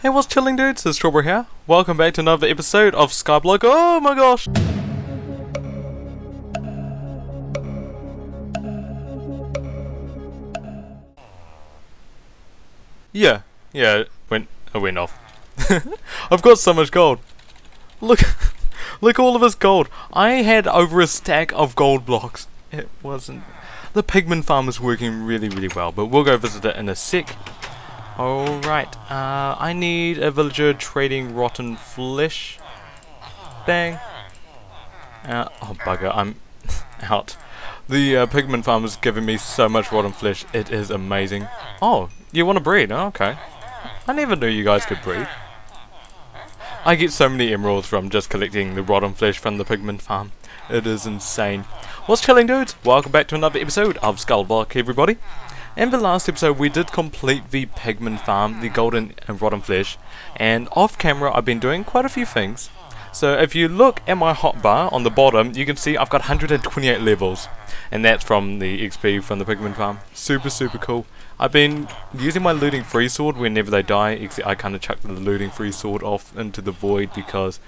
Hey, what's chilling dudes? It's Strawberry here. Welcome back to another episode of Skyblock. Oh my gosh! Yeah, it went off. I've got so much gold. Look, look all of this gold. I had over a stack of gold blocks. It wasn't. The pigment farm is working really well, but we'll go visit it in a sec. Alright, I need a villager trading rotten flesh. Bang. Oh bugger, I'm out. The pigment farm is giving me so much rotten flesh, it is amazing. Oh, you want to breed? Oh, okay. I never knew you guys could breed. I get so many emeralds from just collecting the rotten flesh from the pigment farm. It is insane. What's chilling dudes? Welcome back to another episode of Skyblock, everybody. In the last episode we did complete the pigment farm, the golden and rotten flesh, and off camera I've been doing quite a few things. So if you look at my hotbar on the bottom, you can see I've got 128 levels, and that's from the XP from the pigment farm. Super cool. I've been using my looting free sword whenever they die, except I kind of chucked the looting free sword off into the void because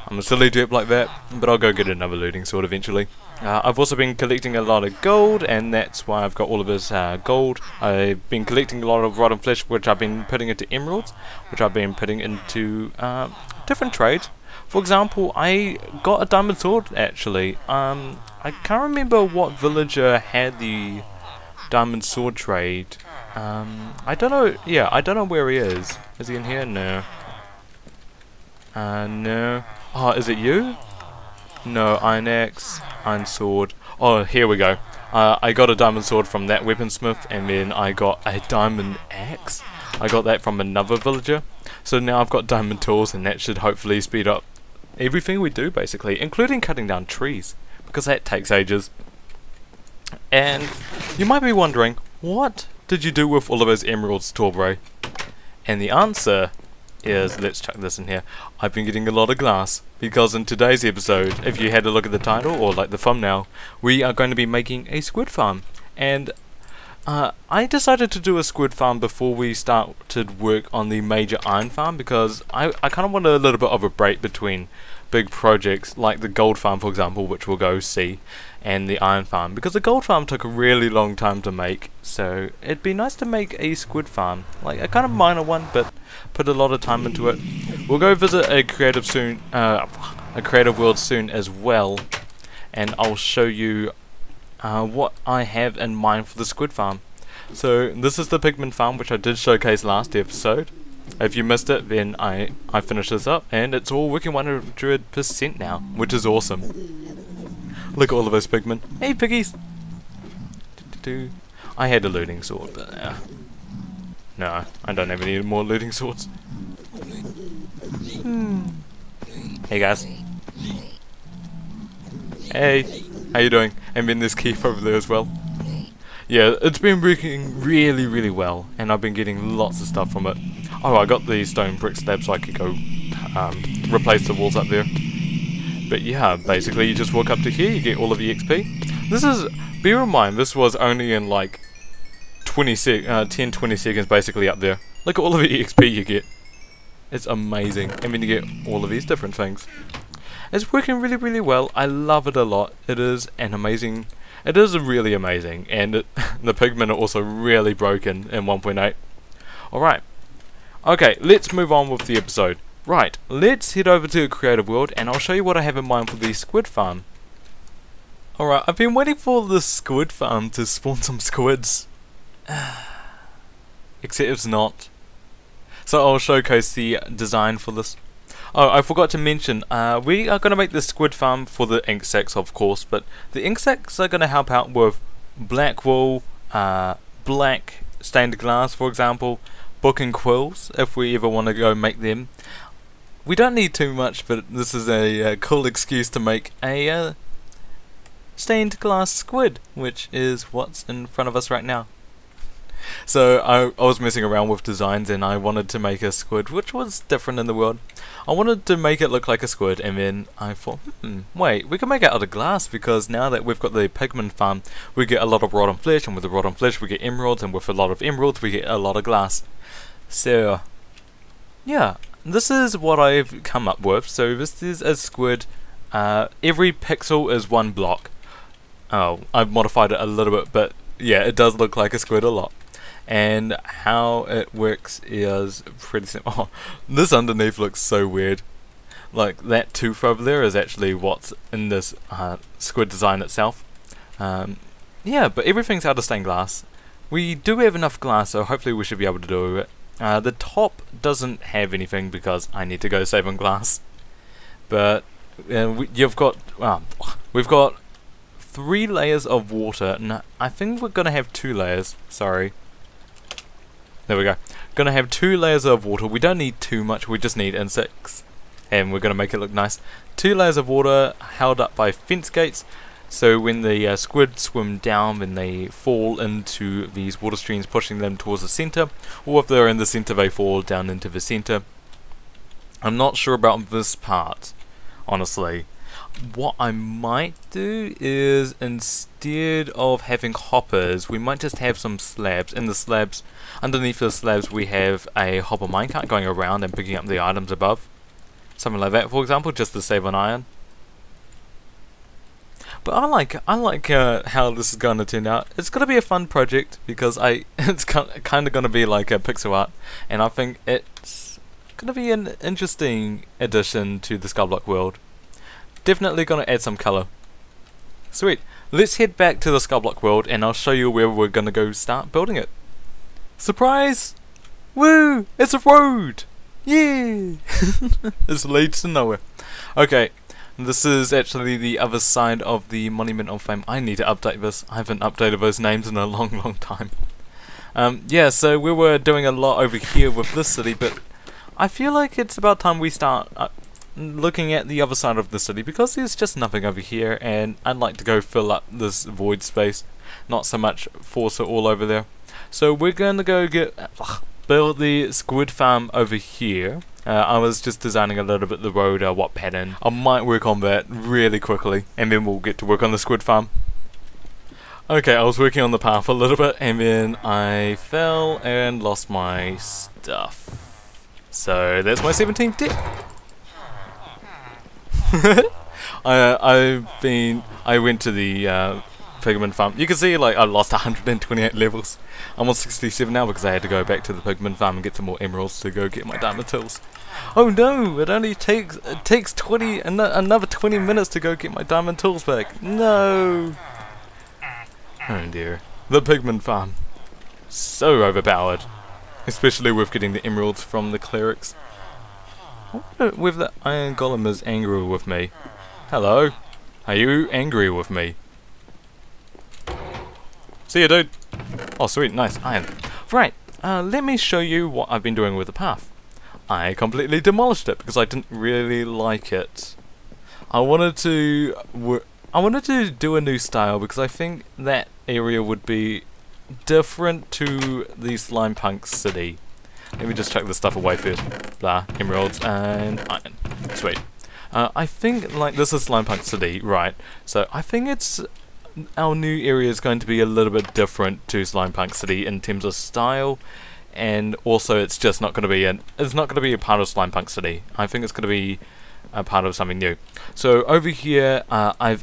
I'm a silly derp like that, but I'll go get another looting sword eventually. I've also been collecting a lot of gold, and that's why I've got all of this gold. I've been collecting a lot of rotten flesh, which I've been putting into emeralds, which I've been putting into different trades. For example, I got a diamond sword actually. I can't remember what villager had the diamond sword trade. I don't know. Yeah, I don't know where he is. Is he in here? No. No. Oh, is it you? No, iron axe, iron sword. Oh, here we go. I got a diamond sword from that weaponsmith, and then I got a diamond axe. I got that from another villager. So now I've got diamond tools, and that should hopefully speed up everything we do, basically, including cutting down trees, because that takes ages. And you might be wondering, what did you do with all of those emeralds, Torbray? And the answer is, let's chuck this in here, I've been getting a lot of glass, because in today's episode, if you had a look at the title, or like the thumbnail, we are going to be making a squid farm. And I decided to do a squid farm before we started work on the major iron farm, because I kind of wanted a little bit of a break between big projects, like the gold farm for example, which we'll go see, and the iron farm, because the gold farm took a really long time to make, so it'd be nice to make a squid farm, like a kind of minor one, but put a lot of time into it. We'll go visit a creative world soon as well, and I'll show you what I have in mind for the squid farm. So this is the pigment farm, which I did showcase last episode. If you missed it, then I finished this up, and it's all working 100% now, which is awesome. Look at all of those pigmen. Hey piggies! I had a looting sword, but no, I don't have any more looting swords. Hey guys. Hey, how you doing? And then there's Keith over there as well. Yeah, it's been working really well, and I've been getting lots of stuff from it. Oh, I got the stone brick slab so I could go replace the walls up there. But yeah, basically you just walk up to here, you get all of the XP. This is, bear in mind, this was only in like 10-20 seconds basically up there. Look at all of the XP you get. It's amazing. And then you get all of these different things. It's working really well. I love it a lot. It is an amazing, it is really amazing. And the pigmen are also really broken in 1.8. Alright. Okay, let's move on with the episode. Right, let's head over to a creative world and I'll show you what I have in mind for the squid farm. Alright, I've been waiting for the squid farm to spawn some squids. Except it's not. So I'll showcase the design for this. Oh, I forgot to mention, we are going to make the squid farm for the ink sacs, of course, but the ink sacs are going to help out with black wool, black stained glass, for example, book and quills, if we ever want to go make them. We don't need too much, but this is a cool excuse to make a stained glass squid, which is what's in front of us right now. So I was messing around with designs, and I wanted to make a squid which was different in the world. I wanted to make it look like a squid, and then I thought, wait, we can make it out of glass, because now that we've got the pigment farm, we get a lot of rotten flesh, and with the rotten flesh we get emeralds, and with a lot of emeralds we get a lot of glass. So yeah, this is what I've come up with. So this is a squid. Every pixel is 1 block. Oh, I've modified it a little bit, but yeah, it does look like a squid a lot. And how it works is pretty simple. Oh, this underneath looks so weird. Like, that tooth over there is actually what's in this squid design itself. Yeah, but everything's out of stained glass. We do have enough glass, so hopefully we should be able to do it. The top doesn't have anything because I need to go save on glass. But we've got 3 layers of water, and I think we're gonna have 2 layers. Sorry. There we go. Gonna have 2 layers of water. We don't need too much. We just need insects, and we're gonna make it look nice. 2 layers of water held up by fence gates. So when the squid swim down, then they fall into these water streams, pushing them towards the center, or if they're in the center, they fall down into the center. I'm not sure about this part, honestly. What I might do is, instead of having hoppers, we might just have some slabs. In the slabs, underneath the slabs, we have a hopper minecart going around and picking up the items above. Something like that, for example, just to save on iron. But I like how this is going to turn out. It's going to be a fun project because it's kind of going to be like a pixel art, and I think it's going to be an interesting addition to the Skyblock world. Definitely going to add some colour. Sweet. Let's head back to the Skyblock world, and I'll show you where we're going to go start building it. Surprise! Woo! It's a road! Yeah! This leads to nowhere. Okay. This is actually the other side of the Monument of Fame. I need to update this. I haven't updated those names in a long time. Yeah, so we were doing a lot over here with this city, but I feel like it's about time we start looking at the other side of the city, because there's just nothing over here, and I'd like to go fill up this void space, not so much force it all over there. So we're going to go build the Squid Farm over here. I was just designing a little bit the road, what pattern. I might work on that really quickly, and then we'll get to work on the Squid Farm. Okay, I was working on the path a little bit, and then I fell and lost my stuff. So that's my 17th death. I went to the pigment farm. You can see, like, I lost 128 levels. I'm on 67 now because I had to go back to the pigment farm and get some more emeralds to go get my diamond tools. Oh no! It only takes another 20 minutes to go get my diamond tools back. No! Oh dear. The pigment farm. So overpowered. Especially with getting the emeralds from the clerics. I wonder whether the iron golem is angry with me. Hello? Are you angry with me? See ya, dude. Oh sweet, nice, iron. Right, let me show you what I've been doing with the path. I completely demolished it because I didn't really like it. I wanted to do a new style because I think that area would be different to the Slime Punk city. Let me just chuck this stuff away first. Blah, emeralds and iron. Sweet. I think, like, this is Slime Punk city, right? So I think our new area is going to be a little bit different to Slime Punk city in terms of style, and also it's just not going to be a part of Slime Punk city. I think it's going to be a part of something new. So over here,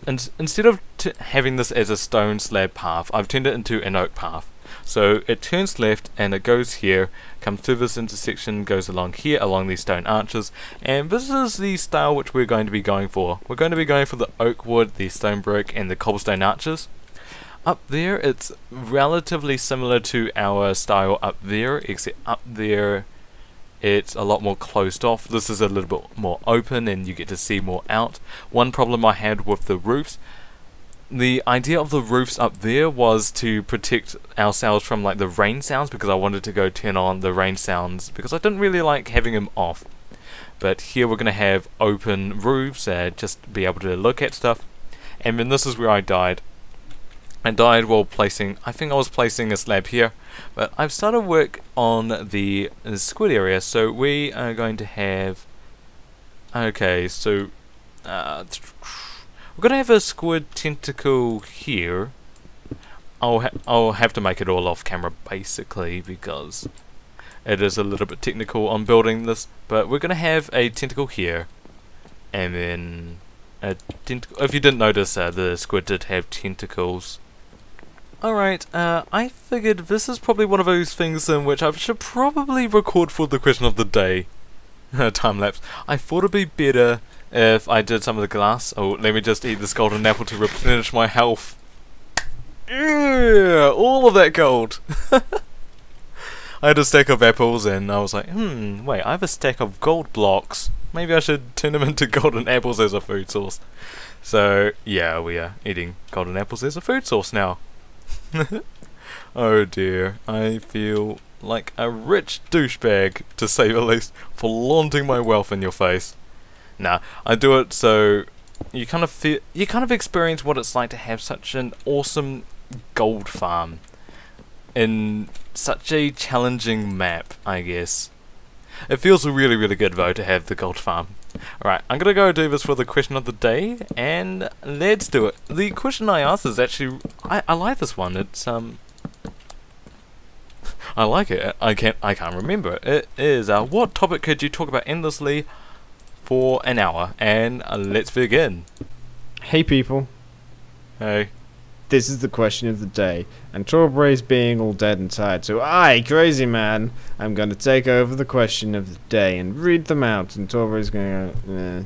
instead of having this as a stone slab path, I've turned it into an oak path. So it turns left and it goes here, comes through this intersection, goes along here, along these stone arches, and this is the style which we're going to be going for. We're going to be going for the oak wood, the stone brick, and the cobblestone arches. Up there, it's relatively similar to our style up there, except up there it's a lot more closed off. This is a little bit more open and you get to see more out. One problem I had with the roofs, the idea of the roofs up there was to protect ourselves from, like, the rain sounds, because I wanted to go turn on the rain sounds because I didn't really like having them off. But here we're going to have open roofs, just be able to look at stuff. And then this is where I died. I died while placing, I think I was placing a slab here, but I've started work on the squid area, so we are going to have, okay, so we're going to have a squid tentacle here. I'll have to make it all off camera basically, because It is a little bit technical on building this, but we're gonna have a tentacle here, and then a tentacle. If you didn't notice, the squid did have tentacles. Alright, I figured this is probably one of those things in which I should probably record for the question of the day. Time lapse. I thought it'd be better if I did some of the glass. Oh, let me just eat this golden apple to replenish my health. Yeah, all of that gold. I had a stack of apples and I was like, wait, I have a stack of gold blocks. Maybe I should turn them into golden apples as a food source. So, yeah, we are eating golden apples as a food source now. Oh dear, I feel like a rich douchebag, to say the least, for flaunting my wealth in your face. Nah, I do it so you kind of experience what it's like to have such an awesome gold farm in such a challenging map, I guess. It feels really, really good though to have the gold farm. Alright, I'm gonna go do this for the question of the day, and let's do it. The question I asked is actually, I like this one. It's I like it. I can't remember it. It is what topic could you talk about endlessly for an hour? And let's begin. Hey people. Hey. This is the question of the day, and Torbray's being all dead and tired, so I, crazy man, I'm going to take over the question of the day and read them out, and Torbray's going to go,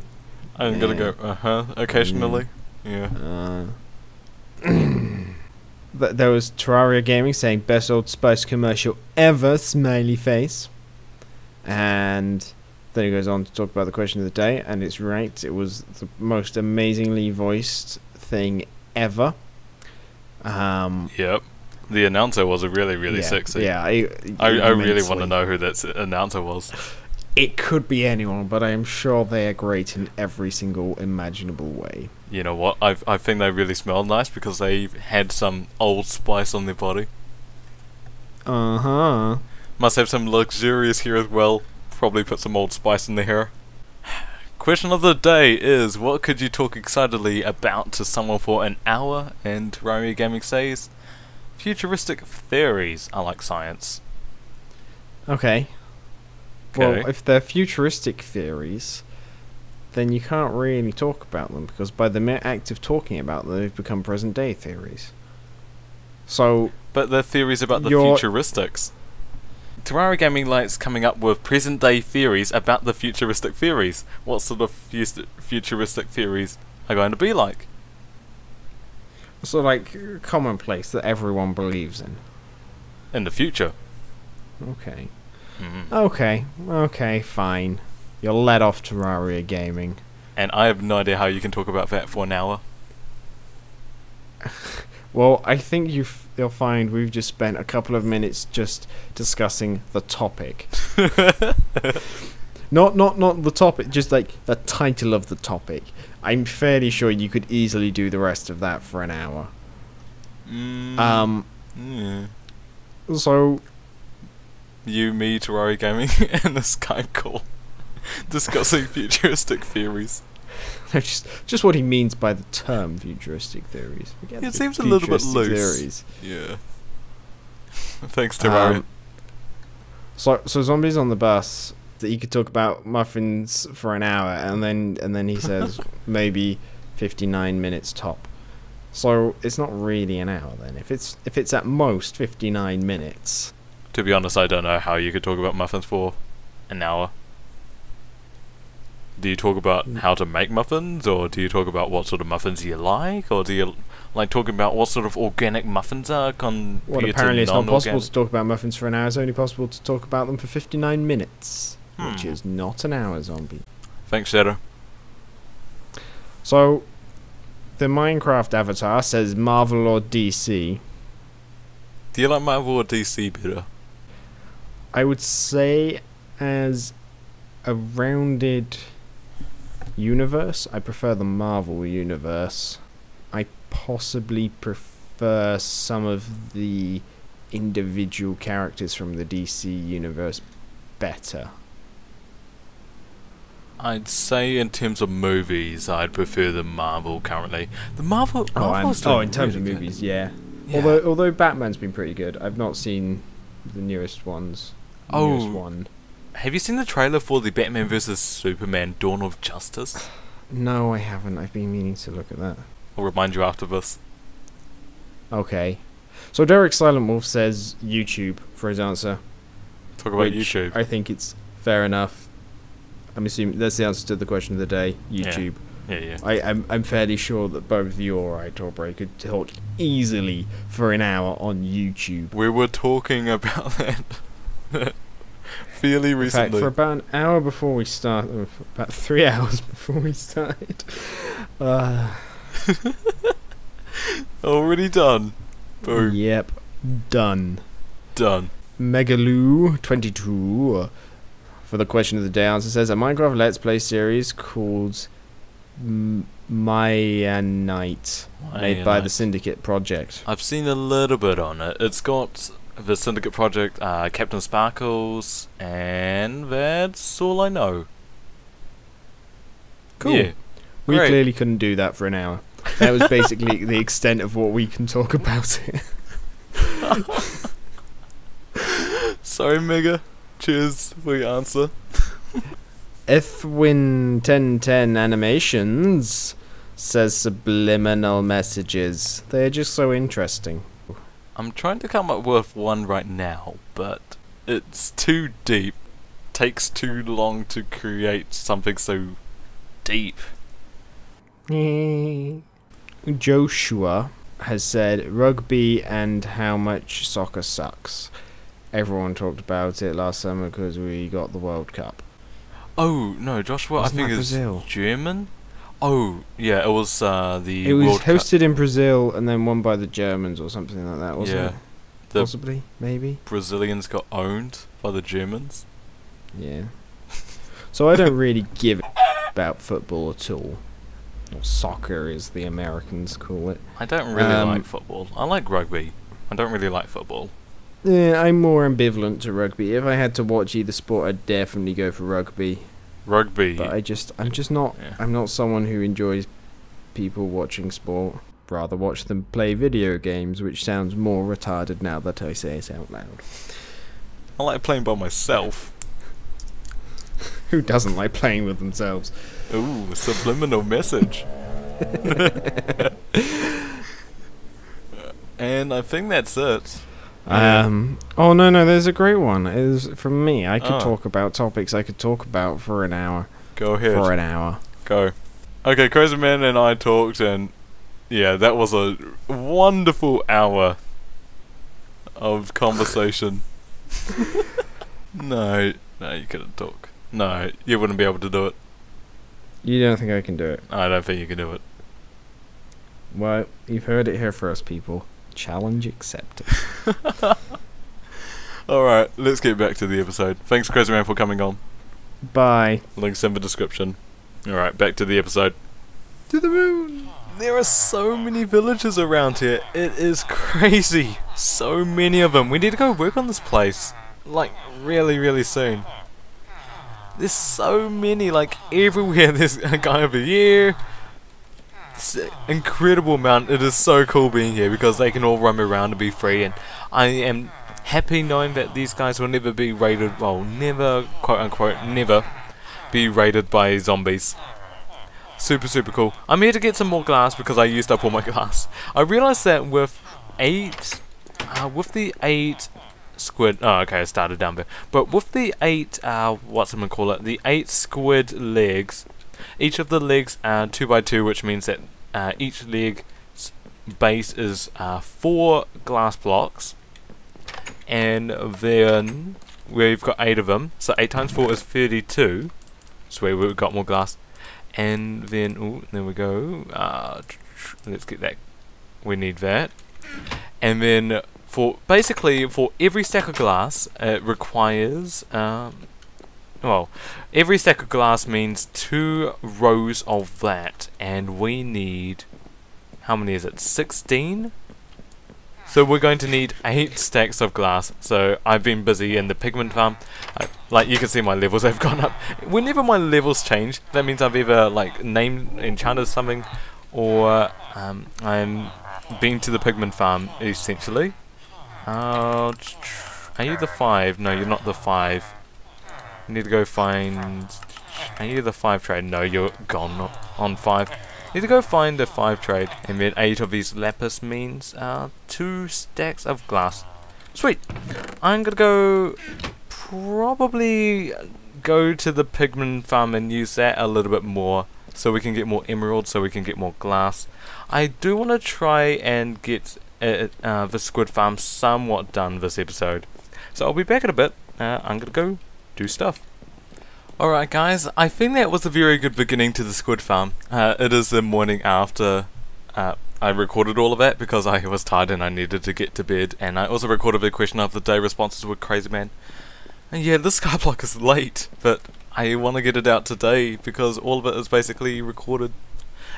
I'm going to go, occasionally. Yeah. There was Terraria Gaming saying, best Old Spice commercial ever, smiley face. And then he goes on to talk about the question of the day, and it's right, it was the most amazingly voiced thing ever. Yep. The announcer was really sexy. Yeah, I really want to know who that announcer was. It could be anyone, but I am sure they are great in every single imaginable way. You know what? I think they really smell nice because they had some Old Spice on their body. Uh-huh. Must have some luxurious hair as well. Probably put some Old Spice in their hair. Question of the day is, what could you talk excitedly about to someone for an hour? And Terraria Gaming says, futuristic theories. I like science. Okay. Well, if they're futuristic theories, then you can't really talk about them, because by the mere act of talking about them, they've become present-day theories. So, but they're theories about the futuristics. Terraria Gaming likes coming up with present-day theories about the futuristic theories. What sort of futuristic theories are going to be like? So, like, commonplace that everyone believes in. In the future. Okay. Okay, fine. You're let off Terraria Gaming. And I have no idea how you can talk about that for an hour. Well, I think you'll find we've just spent a couple of minutes just discussing the topic. not the topic, just like the title of the topic. I'm fairly sure you could easily do the rest of that for an hour. So you, me, Terraria Gaming, and a Skype call discussing futuristic theories. just what he means by the term futuristic theories. It seems a little bit loose. Theories. Yeah. Thanks, Terraria. So Zombies on the Bus, that you could talk about muffins for an hour, and then he says maybe 59 minutes top. So it's not really an hour then. If it's at most 59 minutes. To be honest, I don't know how you could talk about muffins for an hour. Do you talk about how to make muffins, or do you talk about what sort of muffins you like, or do you like talking about what sort of organic muffins are compared to non-organic? Well, apparently it's not possible to talk about muffins for an hour. It's only possible to talk about them for 59 minutes, which is not an hour, Zombie. Thanks, Shadow. So, the Minecraft avatar says Marvel or DC. Do you like Marvel or DC better? I would say as a rounded universe, I prefer the Marvel universe. I possibly prefer some of the individual characters from the DC universe better. I'd say in terms of movies, I'd prefer the Marvel currently. The Marvel in terms of movies, yeah. Although Batman's been pretty good. I've not seen the newest ones. newest Oh. one. Have you seen the trailer for the Batman vs Superman: Dawn of Justice? No, I haven't. I've been meaning to look at that. I'll remind you after this. Okay. So Derek Silent Wolf says YouTube for his answer. Talk about which YouTube. I think it's fair enough. I'm assuming that's the answer to the question of the day. YouTube. Yeah. I'm fairly sure that both you or I, Torbray, could talk easily for an hour on YouTube. We were talking about that fairly In fact, recently. for about an hour before we start, or for about 3 hours before we started. Already done. Boom. Yep, done. Done. Megaloo22 for the question of the day answer says a Minecraft Let's Play series called Myanite, made by the Syndicate Project. I've seen a little bit on it. It's got the Syndicate Project, Captain Sparkles, and that's all I know. Cool. Yeah. We Great. clearly couldn't do that for an hour. That was basically the extent of what we can talk about it. Sorry, Mega. Cheers for your answer. Ethwin1010 Animations says subliminal messages. They're just so interesting. I'm trying to come up with one right now, but it's too deep. Takes too long to create something so deep. Joshua has said rugby and how much soccer sucks. Everyone talked about it last summer because we got the World Cup. Oh no, Joshua, Wasn't I think that is Brazil? German. Oh yeah, it was the It was World Cup. hosted in Brazil and then won by the Germans or something like that, wasn't Yeah. it? The Possibly, maybe. Brazilians got owned by the Germans. Yeah. So I don't really give a about football at all. Or soccer, as the Americans call it. I don't really like football. I like rugby. I don't really like football. Yeah, I'm more ambivalent to rugby. If I had to watch either sport, I'd definitely go for rugby. Rugby. But I'm just not. Yeah. I'm not someone who enjoys people watching sport. Rather watch them play video games, which sounds more retarded now that I say it out loud. I like playing by myself. Who doesn't like playing with themselves? Ooh, subliminal message. And I think that's it. Oh no, there's a great one. It was from me. I could Oh. talk about topics I could talk about for an hour. Go ahead. For an hour. Go. Okay, Crazy Man and I talked, and yeah, that was a wonderful hour of conversation. No, you couldn't talk. No, you wouldn't be able to do it. You don't think I can do it? I don't think you can do it. Well, you've heard it here first, people. Challenge accepted. Alright, let's get back to the episode. Thanks, Crazy Man, for coming on. Bye. Links in the description. Alright, back to the episode. To the moon. There are so many villages around here. It is crazy. So many of them. We need to go work on this place. Like, really, really soon. There's so many, like, everywhere. There's a guy over here. It's an incredible amount. It is so cool being here because they can all roam around and be free. And I am happy knowing that these guys will never be raided. Well, never, quote unquote, never be raided by zombies. Super, super cool. I'm here to get some more glass because I used up all my glass. I realized that with the 8 squid, oh okay, I started down there, but with the 8 the 8 squid legs, each of the legs are 2x2, which means that each leg's base is 4 glass blocks, and then we've got 8 of them, so 8 times 4 is 32, so we've got more glass. And then, ooh, there we go. Let's get that. We need that. And then, for every stack of glass, it requires, well, every stack of glass means 2 rows of that, and we need, how many is it? 16. So we're going to need 8 stacks of glass. So I've been busy in the pigment farm. Like you can see my levels have gone up. Whenever my levels change, that means I've either like enchanted something, or I'm been to the pigment farm essentially. Are you the 5? No, you're not the 5. You need to go find... Are you the 5 trade? No, you're gone on 5. You need to go find the 5 trade. And then 8 of these lapis means 2 stacks of glass. Sweet! I'm gonna go... Probably go to the pigment farm and use that a little bit more. So we can get more emeralds, so we can get more glass. I do want to try and get the Squid Farm somewhat done this episode. So I'll be back in a bit. I'm gonna go do stuff. Alright guys, I think that was a very good beginning to the Squid Farm. It is the morning after I recorded all of that because I was tired and I needed to get to bed. And I also recorded the question of the day responses with Crazy Man. And yeah, this Skyblock is late, but I want to get it out today because all of it is basically recorded.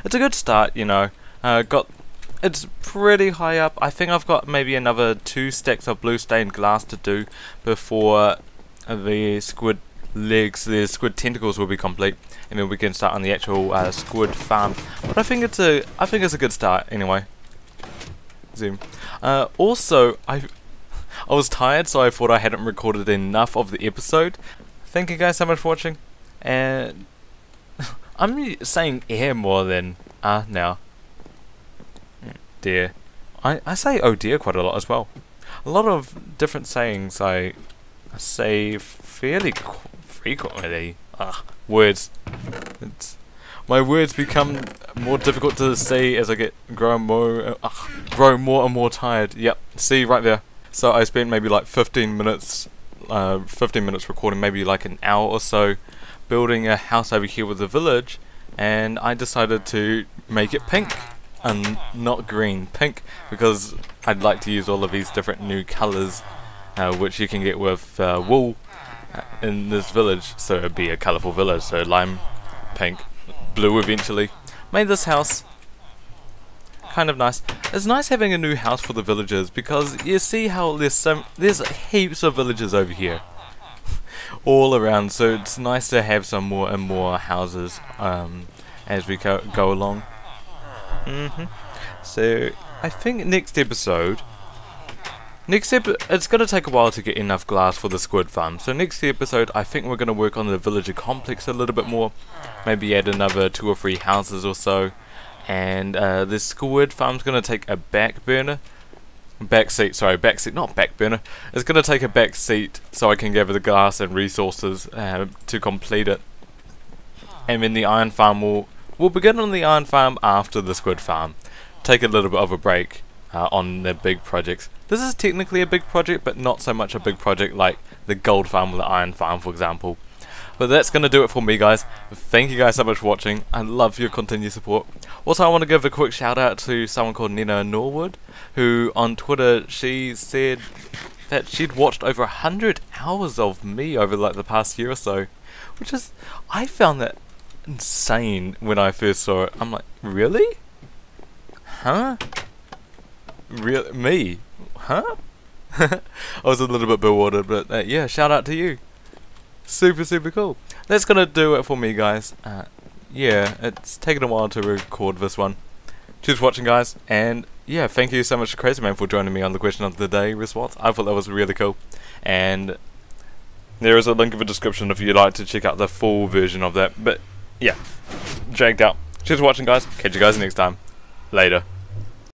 It's a good start, you know. It's pretty high up. I think I've got maybe another 2 stacks of blue stained glass to do before the squid legs, the squid tentacles will be complete, and then we can start on the actual squid farm. But I think it's a good start anyway. Zoom. Also, I was tired, so I thought I hadn't recorded enough of the episode. Thank you guys so much for watching, and I'm saying air more than now. Dear. I say oh dear quite a lot as well. A lot of different sayings I say fairly frequently. Words. My words become more difficult to say as I grow more and more tired. Yep, see right there. So I spent maybe like 15 minutes recording, maybe like an hour or so, building a house over here with a village, and I decided to make it pink and not green, pink, because I'd like to use all of these different new colours which you can get with wool in this village, so it'd be a colourful village. So lime, pink, blue eventually. Made this house kind of nice. It's nice having a new house for the villagers because you see how there's heaps of villagers over here all around, so it's nice to have some more and more houses as we go along. So I think next episode it's going to take a while to get enough glass for the squid farm. So next episode I think we're going to work on the villager complex a little bit more, maybe add another 2 or 3 houses or so, and the squid farm's going to take a backseat, not back burner. It's going to take a back seat so I can gather the glass and resources to complete it. And then the iron farm we'll begin on the iron farm after the squid farm. Take a little bit of a break on the big projects. This is technically a big project, but not so much a big project like the gold farm or the iron farm, for example. But that's going to do it for me, guys. Thank you guys so much for watching. I love your continued support. Also, I want to give a quick shout out to someone called Nina Norwood, who on Twitter, she said that she'd watched over 100 hours of me over like the past year or so, which is, I found that insane when I first saw it. I'm like, really? Huh? Really? Me? Huh? I was a little bit bewildered, but yeah, shout out to you. Super cool. That's gonna do it for me, guys. Yeah, it's taken a while to record this one. Cheers for watching, guys, and yeah, thank you so much to Crazy Man for joining me on the question of the day response. I thought that was really cool, and there is a link in the description if you'd like to check out the full version of that. But yeah, dragged out. Cheers for watching, guys. Catch you guys next time. Later.